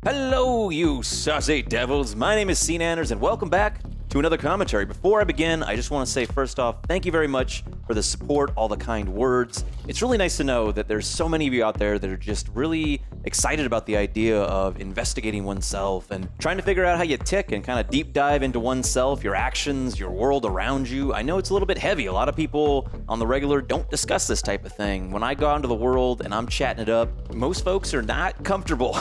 Hello, you saucy devils. My name is SeaNanners, and welcome back to another commentary. Before I begin, I just want to say first off, thank you very much for the support, all the kind words. It's really nice to know that there's so many of you out there that are just really excited about the idea of investigating oneself and trying to figure out how you tick and kind of deep dive into oneself, your actions, your world around you. I know it's a little bit heavy. A lot of people on the regular don't discuss this type of thing. When I go out into the world and I'm chatting it up, most folks are not comfortable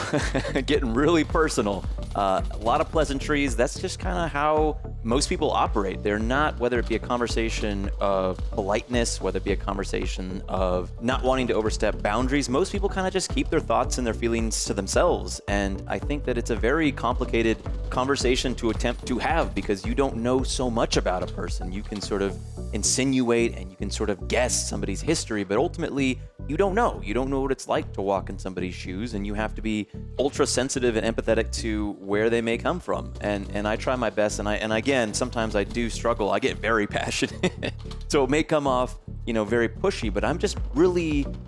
getting really personal. A lot of pleasantries. That's just kind of how most people operate. They're not, whether it be a conversation of politeness, whether it be a conversation of not wanting to overstep boundaries, most people kind of just keep their thoughts and their feelings to themselves. And I think that it's a very complicated conversation to attempt to have because you don't know so much about a person. You can sort of insinuate and you can sort of guess somebody's history, but ultimately you don't know. You don't know what it's like to walk in somebody's shoes, and you have to be ultra sensitive and empathetic to where they may come from. And I try my best, and again, sometimes I do struggle. I get very passionate. So it may come off, very pushy, but I'm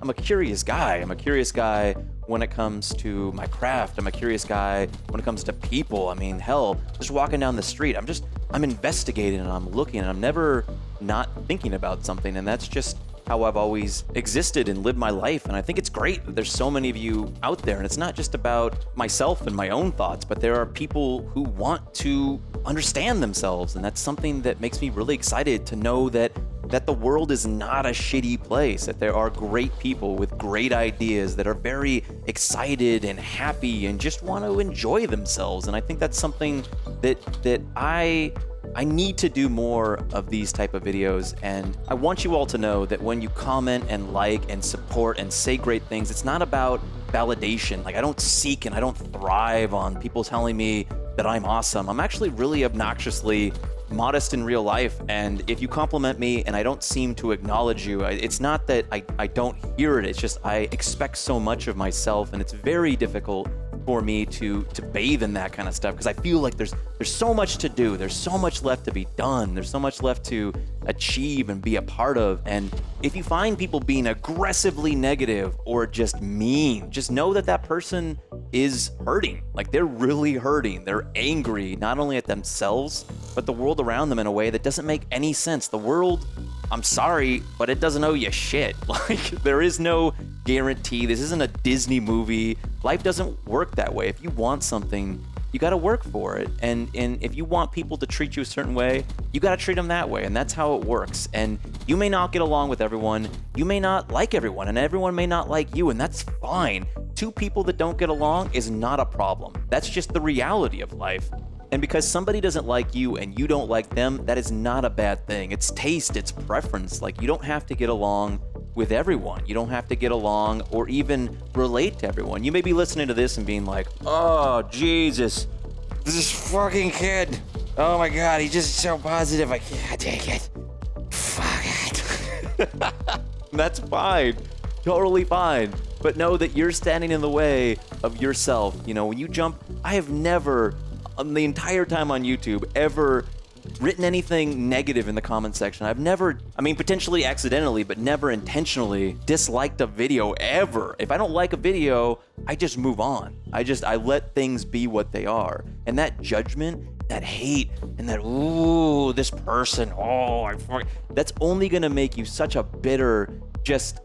a curious guy. I'm a curious guy when it comes to my craft. I'm a curious guy when it comes to people. I mean, hell, just walking down the street, I'm investigating and I'm looking and I'm never not thinking about something. And that's just how I've always existed and lived my life. And I think it's great that there's so many of you out there. And it's not just about myself and my own thoughts, but there are people who want to understand themselves. And that's something that makes me really excited to know that the world is not a shitty place, that there are great people with great ideas that are very excited and happy and just want to enjoy themselves. And I think that's something that I need to do more of these type of videos. And I want you all to know that when you comment and like and support and say great things, it's not about validation. Like, I don't seek and I don't thrive on people telling me that I'm awesome. I'm actually really obnoxiously modest in real life, and if you compliment me and I don't seem to acknowledge you, it's not that I don't hear it, it's just I expect so much of myself, and it's very difficult for me to bathe in that kind of stuff because I feel like there's so much to do, there's so much left to be done, there's so much left to achieve and be a part of. And if you find people being aggressively negative or just mean, just know that person is hurting. Like, they're really hurting. They're angry, not only at themselves, but the world around them in a way that doesn't make any sense. The world, I'm sorry, but it doesn't owe you shit. Like, there is no guarantee. This isn't a Disney movie. Life doesn't work that way. If you want something, you got to work for it. And if you want people to treat you a certain way, you got to treat them that way. And that's how it works. And you may not get along with everyone. You may not like everyone, and everyone may not like you, and that's fine. Two people that don't get along is not a problem. That's just the reality of life. And because somebody doesn't like you and you don't like them, that is not a bad thing. It's taste, it's preference. Like, you don't have to get along with everyone. You don't have to get along or even relate to everyone. You may be listening to this and being like, oh, Jesus, this fucking kid. Oh my God, he's just so positive. I can't take it. Fuck it. That's fine. Totally fine. But know that you're standing in the way of yourself. When you jump, I have never, the entire time on YouTube, ever written anything negative in the comment section. I've never, potentially accidentally, but never intentionally disliked a video ever. If I don't like a video, I just move on. I let things be what they are. And that judgment, that hate, and that, ooh, this person, that's only gonna make you such a bitter, just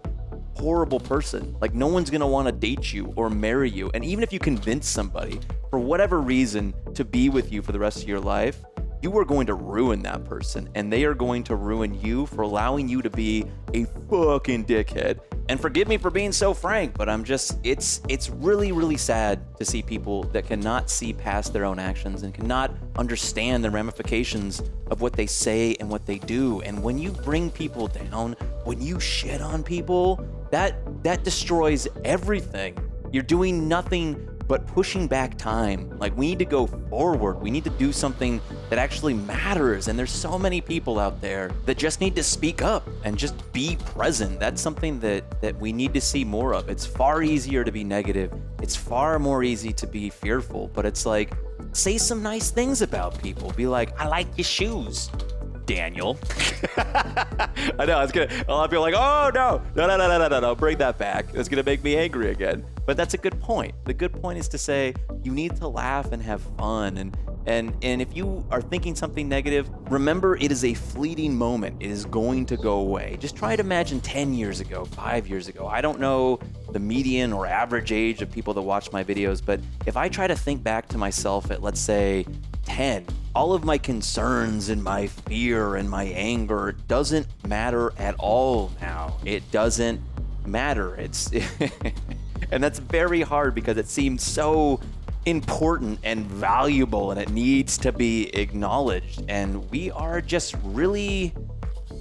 horrible person. Like, no one's gonna want to date you or marry you. And even if you convince somebody for whatever reason to be with you for the rest of your life, you are going to ruin that person, and they are going to ruin you for allowing you to be a fucking dickhead. And forgive me for being so frank, but it's really, really sad to see people that cannot see past their own actions and cannot understand the ramifications of what they say and what they do. And when you bring people down, when you shit on people, that destroys everything. You're doing nothing but pushing back time. Like, we need to go forward. We need to do something that actually matters. And there's so many people out there that just need to speak up and just be present. That's something that we need to see more of. It's far easier to be negative. It's far more easy to be fearful. But it's like, say some nice things about people. Be like, I like your shoes. Daniel. I know, it's gonna, a lot of people are like, oh no, bring that back. It's gonna make me angry again. But that's a good point. The good point is to say you need to laugh and have fun. And if you are thinking something negative, remember it is a fleeting moment. It is going to go away. Just try to imagine 10 years ago, 5 years ago. I don't know the median or average age of people that watch my videos, but if I try to think back to myself at, let's say, 10, all of my concerns and my fear and my anger doesn't matter at all now. It doesn't matter. It's and that's very hard because it seems so important and valuable and it needs to be acknowledged. And we are just really,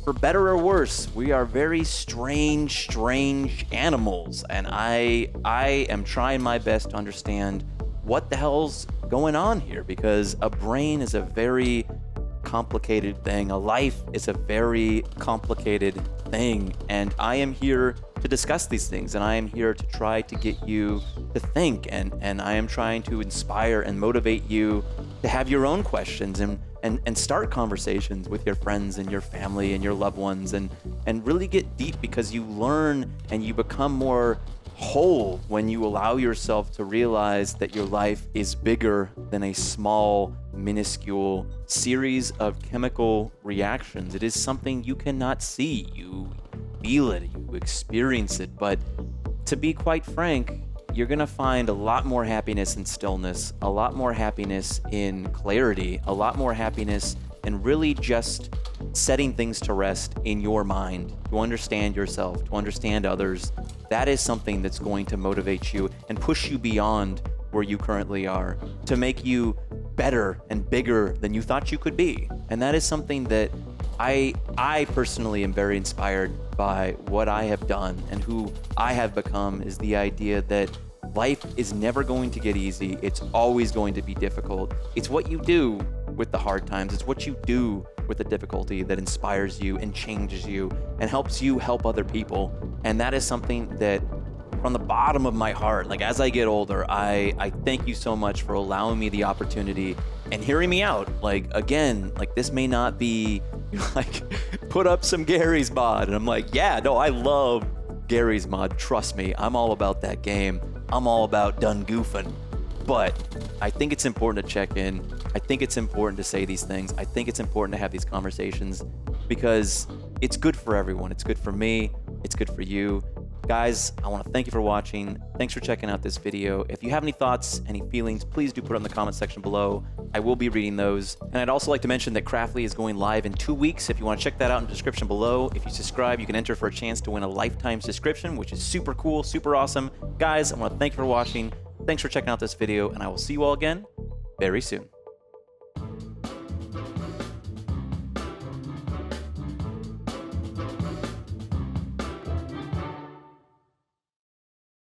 for better or worse, we are very strange animals. And I am trying my best to understand what the hell's going on here, because a brain is a very complicated thing. A life is a very complicated thing. And I am here to discuss these things, and I am here to try to get you to think, and I am trying to inspire and motivate you to have your own questions and start conversations with your friends and your family and your loved ones, and really get deep, because you learn and you become more whole when you allow yourself to realize that your life is bigger than a small, minuscule series of chemical reactions. It is something you cannot see. You feel it, you experience it, but to be quite frank, you're gonna find a lot more happiness in stillness, a lot more happiness in clarity, a lot more happiness in really just setting things to rest in your mind, to understand yourself, to understand others. That is something that's going to motivate you and push you beyond where you currently are, to make you better and bigger than you thought you could be. And that is something that I personally am very inspired by. What I have done and who I have become is the idea that life is never going to get easy. It's always going to be difficult. It's what you do with the hard times. It's what you do with the difficulty that inspires you and changes you and helps you help other people. And that is something that, from the bottom of my heart, like as I get older, I thank you so much for allowing me the opportunity and hearing me out. Like, again, like this may not be like, put up some Gary's mod. And I'm like, yeah, no, I love Gary's mod. Trust me, I'm all about that game. I'm all about done goofing. But I think it's important to check in. I think it's important to say these things. I think it's important to have these conversations because it's good for everyone. It's good for me. It's good for you. Guys, I want to thank you for watching. Thanks for checking out this video. If you have any thoughts, any feelings, please do put it in the comment section below. I will be reading those. And I'd also like to mention that Craftly is going live in 2 weeks. If you want to check that out in the description below. If you subscribe, you can enter for a chance to win a lifetime subscription, which is super cool, super awesome. Guys, I want to thank you for watching. Thanks for checking out this video, and I will see you all again very soon.